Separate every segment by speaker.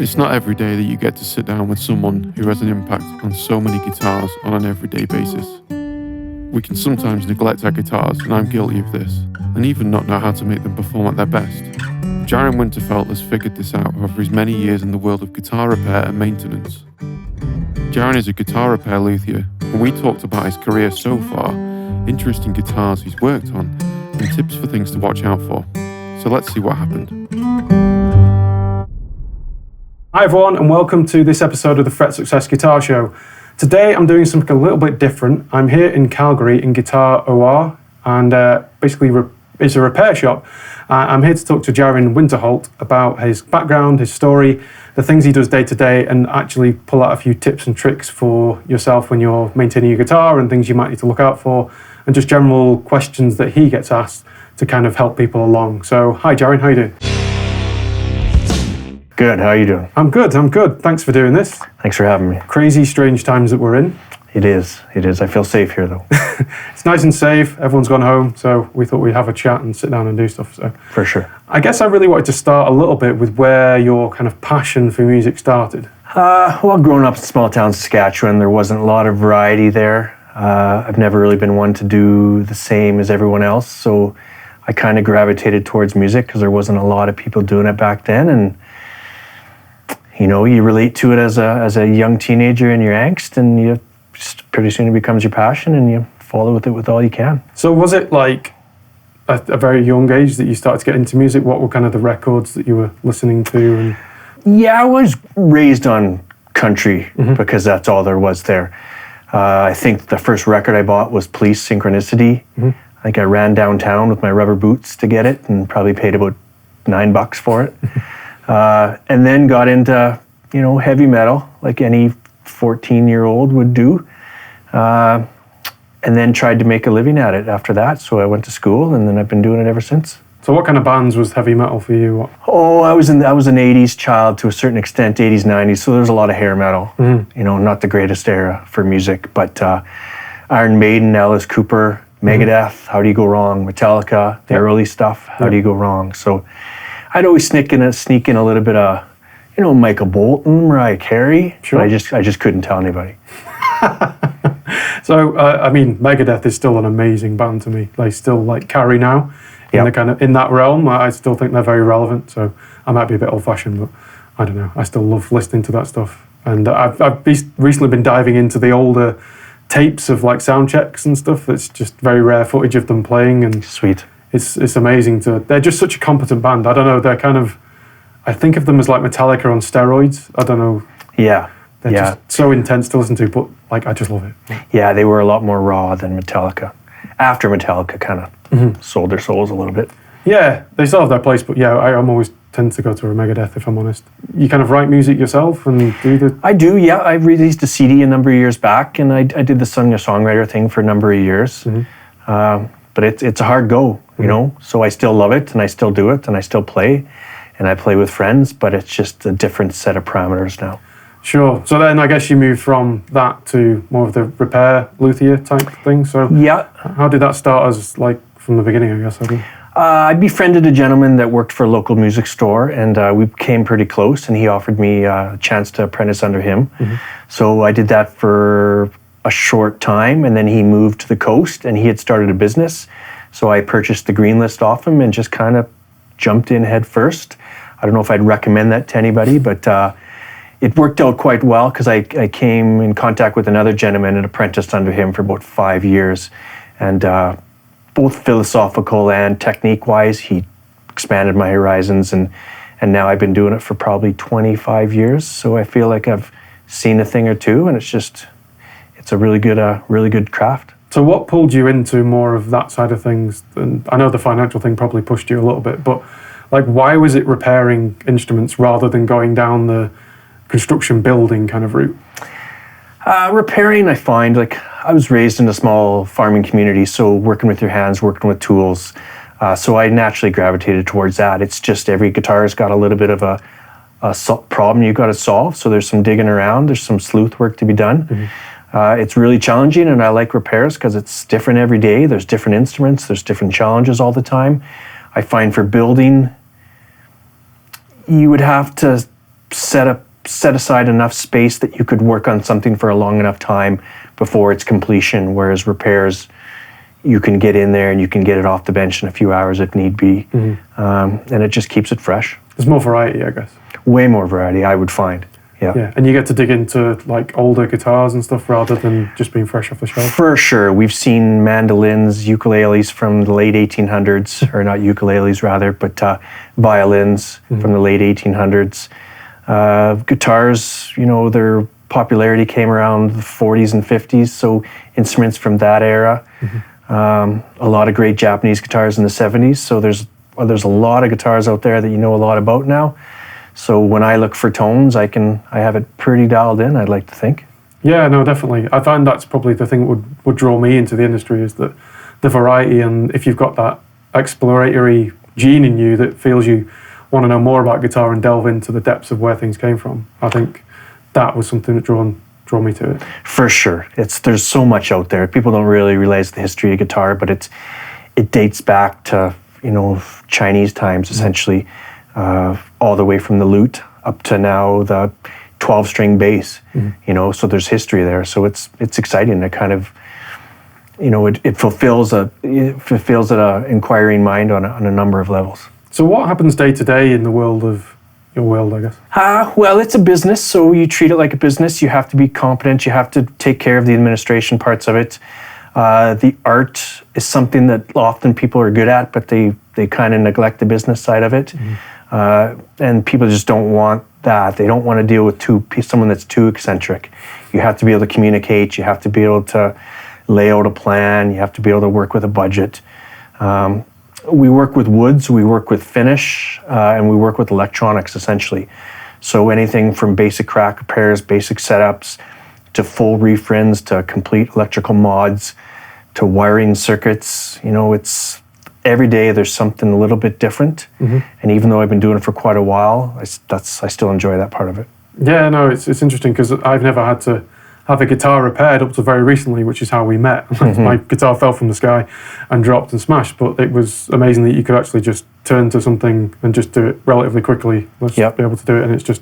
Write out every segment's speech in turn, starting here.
Speaker 1: It's not every day that you get to sit down with someone who has an impact on so many guitars on an everyday basis. We can sometimes neglect our guitars, and I'm guilty of this, and even not know how to make them perform at their best. Jarin Winterfeld has figured this out over his many years in the world of guitar repair and maintenance. Jarin is a guitar repair luthier, and we talked about his career so far, interesting guitars he's worked on, and tips for things to watch out for. So let's see what happened.
Speaker 2: Hi everyone, and welcome to this episode of the Fret Success Guitar Show. Today I'm doing something a little bit different. I'm here in Calgary in Guitar O.R, and basically it's a repair shop. I'm here to talk to Jarin Winterfeld about his background, his story, the things he does day to day, and actually pull out a few tips and tricks for yourself when you're maintaining your guitar and things you might need to look out for, and just general questions that he gets asked to kind of help people along. So, hi Jarin, how you doing?
Speaker 3: Good, how are you doing?
Speaker 2: I'm good. Thanks for doing this.
Speaker 3: Thanks for having me.
Speaker 2: Crazy, strange times that we're in.
Speaker 3: It is. I feel safe here though.
Speaker 2: It's nice and safe. Everyone's gone home, so we thought we'd have a chat and sit down and do stuff. So
Speaker 3: For sure.
Speaker 2: I guess I really wanted to start a little bit with where your kind of passion for music started.
Speaker 3: Well, growing up in small town Saskatchewan, there wasn't a lot of variety there. I've never really been one to do the same as everyone else, so I kind of gravitated towards music because there wasn't a lot of people doing it back then, and you know, you relate to it as a young teenager in your angst, and you just pretty soon it becomes your passion, and you follow with it with all you can.
Speaker 2: So was it like at a very young age that you started to get into music? What were kind of the records that you were listening to? And
Speaker 3: yeah, I was raised on country because that's all there was there. I think the first record I bought was Police Synchronicity. I think I ran downtown with my rubber boots to get it and probably paid about $9 for it. And then got into, heavy metal like any 14-year-old would do. And then tried to make a living at it after that. So I went to school, and then I've been doing it ever since.
Speaker 2: So what kind of bands was heavy metal for you?
Speaker 3: Oh, I was an 80s child to a certain extent, 80s, 90s. So there's a lot of hair metal. Not the greatest era for music, but Iron Maiden, Alice Cooper, Megadeth, How Do You Go Wrong? Metallica, the early stuff, How Do You Go Wrong? So I'd always sneak in a little bit of, Michael Bolton, Mariah Carey.
Speaker 2: Sure.
Speaker 3: But I just couldn't tell anybody.
Speaker 2: So, Megadeth is still an amazing band to me. They still carry now. In that realm, I still think they're very relevant. So I might be a bit old-fashioned, but I don't know. I still love listening to that stuff. And I've recently been diving into the older tapes of sound checks and stuff. It's just very rare footage of them playing, and
Speaker 3: Sweet.
Speaker 2: It's amazing they're just such a competent band. I don't know, they're kind of, I think of them as like Metallica on steroids. I don't know.
Speaker 3: Yeah.
Speaker 2: They're just so intense to listen to, but I just love it.
Speaker 3: Yeah, they were a lot more raw than Metallica. After Metallica kind of sold their souls a little bit.
Speaker 2: Yeah, they still have their place, but yeah, I'm always tend to go to a Megadeth if I'm honest. You kind of write music yourself and do the...
Speaker 3: I do, yeah. I released a CD a number of years back, and I did the singer-songwriter thing for a number of years. But it's a hard go, so I still love it, and I still do it, and I still play, and I play with friends, but it's just a different set of parameters now.
Speaker 2: Sure. So then I guess you moved from that to more of the repair luthier type thing. So
Speaker 3: yeah.
Speaker 2: How did that start as from the beginning, I guess?
Speaker 3: I befriended a gentleman that worked for a local music store, and we became pretty close, and he offered me a chance to apprentice under him. So I did that for a short time, and then he moved to the coast, and he had started a business. So I purchased the green list off him and just kind of jumped in head first. I don't know if I'd recommend that to anybody, but it worked out quite well because I came in contact with another gentleman and apprenticed under him for about 5 years. And both philosophical and technique-wise, he expanded my horizons, and now I've been doing it for probably 25 years. So I feel like I've seen a thing or two, and it's a really good craft.
Speaker 2: So what pulled you into more of that side of things? And I know the financial thing probably pushed you a little bit, but why was it repairing instruments rather than going down the construction building kind of route?
Speaker 3: Repairing, I find, I was raised in a small farming community, so working with your hands, working with tools, so I naturally gravitated towards that. It's just every guitar's got a little bit of a problem you've got to solve, so there's some digging around, there's some sleuth work to be done. It's really challenging, and I like repairs because it's different every day. There's different instruments, there's different challenges all the time. I find for building, you would have to set aside enough space that you could work on something for a long enough time before its completion, whereas repairs, you can get in there and you can get it off the bench in a few hours if need be. And it just keeps it fresh.
Speaker 2: There's more variety, I guess.
Speaker 3: Way more variety, I would find. Yeah.
Speaker 2: And you get to dig into like older guitars and stuff rather than just being fresh off the shelf.
Speaker 3: For sure. We've seen mandolins, ukuleles from the late 1800s, or not ukuleles rather, but violins from the late 1800s. Guitars, their popularity came around the 40s and 50s, so instruments from that era. A lot of great Japanese guitars in the 70s, so there's a lot of guitars out there that you know a lot about now. So when I look for tones, I have it pretty dialed in, I'd like to think.
Speaker 2: Yeah, no, definitely. I find that's probably the thing that would draw me into the industry, is that the variety, and if you've got that exploratory gene in you that feels you want to know more about guitar and delve into the depths of where things came from, I think that was something that draw me to it.
Speaker 3: For sure. There's so much out there. People don't really realize the history of guitar, but it dates back to, Chinese times, essentially, all the way from the lute up to now the 12-string bass, so there's history there. So it's exciting. It kind of, it fulfills an inquiring mind on a number of levels.
Speaker 2: So what happens day to day in the world of your world, I guess?
Speaker 3: Well, it's a business, so you treat it like a business. You have to be competent. You have to take care of the administration parts of it. The art is something that often people are good at, but they kind of neglect the business side of it. And people just don't want that. They don't want to deal with someone that's too eccentric. You have to be able to communicate. You have to be able to lay out a plan. You have to be able to work with a budget. We work with woods, we work with finish, and we work with electronics, essentially. So anything from basic crack repairs, basic setups, to full refrins, to complete electrical mods, to wiring circuits. It's every day there's something a little bit different. And even though I've been doing it for quite a while, I still enjoy that part of it.
Speaker 2: Yeah, no, it's interesting because I've never had to have a guitar repaired up to very recently, which is how we met. My guitar fell from the sky and dropped and smashed, but it was amazing that you could actually just turn to something and just do it relatively quickly. Let's be able to do it, and it's just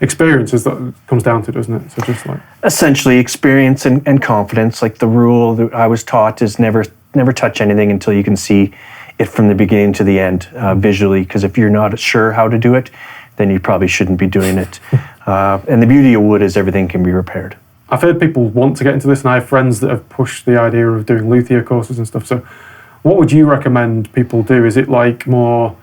Speaker 2: experiences that it comes down to, doesn't it? So just like
Speaker 3: essentially experience and confidence. Like the rule that I was taught is never touch anything until you can see it from the beginning to the end visually, because if you're not sure how to do it, then you probably shouldn't be doing it. And the beauty of wood is everything can be repaired.
Speaker 2: I've heard people want to get into this, and I have friends that have pushed the idea of doing luthier courses and stuff. So what would you recommend people do? Is it like more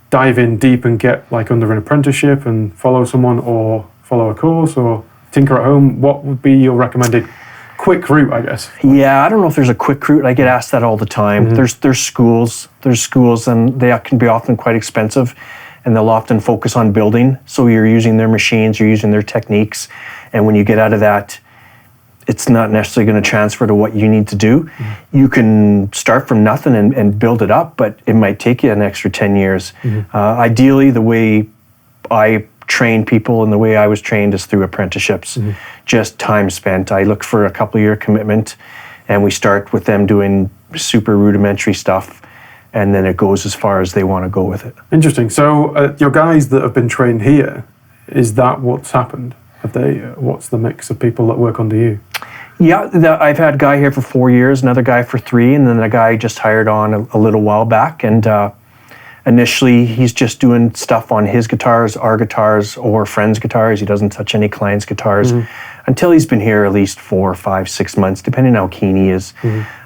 Speaker 2: dive in deep and get like under an apprenticeship and follow someone, or follow a course, or tinker at home? What would be your recommended quick route, I guess?
Speaker 3: Yeah, I don't know if there's a quick route. I get asked that all the time. There's schools, and they can be often quite expensive, and they'll often focus on building. So you're using their machines, you're using their techniques, and when you get out of that, it's not necessarily going to transfer to what you need to do. You can start from nothing and build it up, but it might take you an extra 10 years. Ideally, the way I train people and the way I was trained is through apprenticeships, just time spent. I look for a couple-year commitment, and we start with them doing super rudimentary stuff, and then it goes as far as they want to go with it.
Speaker 2: Interesting. So your guys that have been trained here, is that what's happened? What's the mix of people that work under you?
Speaker 3: Yeah, I've had a guy here for 4 years, another guy for 3, and then a guy just hired on a little while back. And initially, he's just doing stuff on his guitars, our guitars, or friends' guitars. He doesn't touch any clients' guitars until he's been here at least 4, 5, 6 months, depending on how keen he is.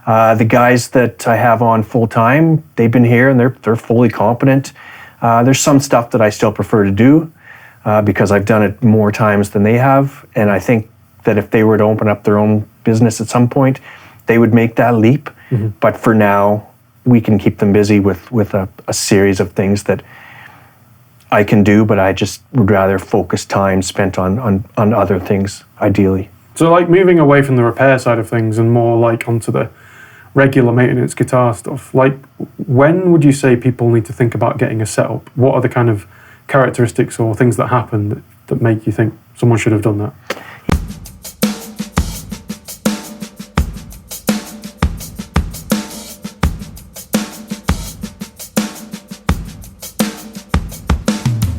Speaker 3: The guys that I have on full time, they've been here and they're fully competent. There's some stuff that I still prefer to do because I've done it more times than they have, and I think that if they were to open up their own business at some point, they would make that leap. But for now, we can keep them busy with a series of things that I can do, but I just would rather focus time spent on other things, ideally.
Speaker 2: So like moving away from the repair side of things and more like onto the regular maintenance guitar stuff, like when would you say people need to think about getting a setup? What are the kind of characteristics or things that happen that make you think someone should have done that?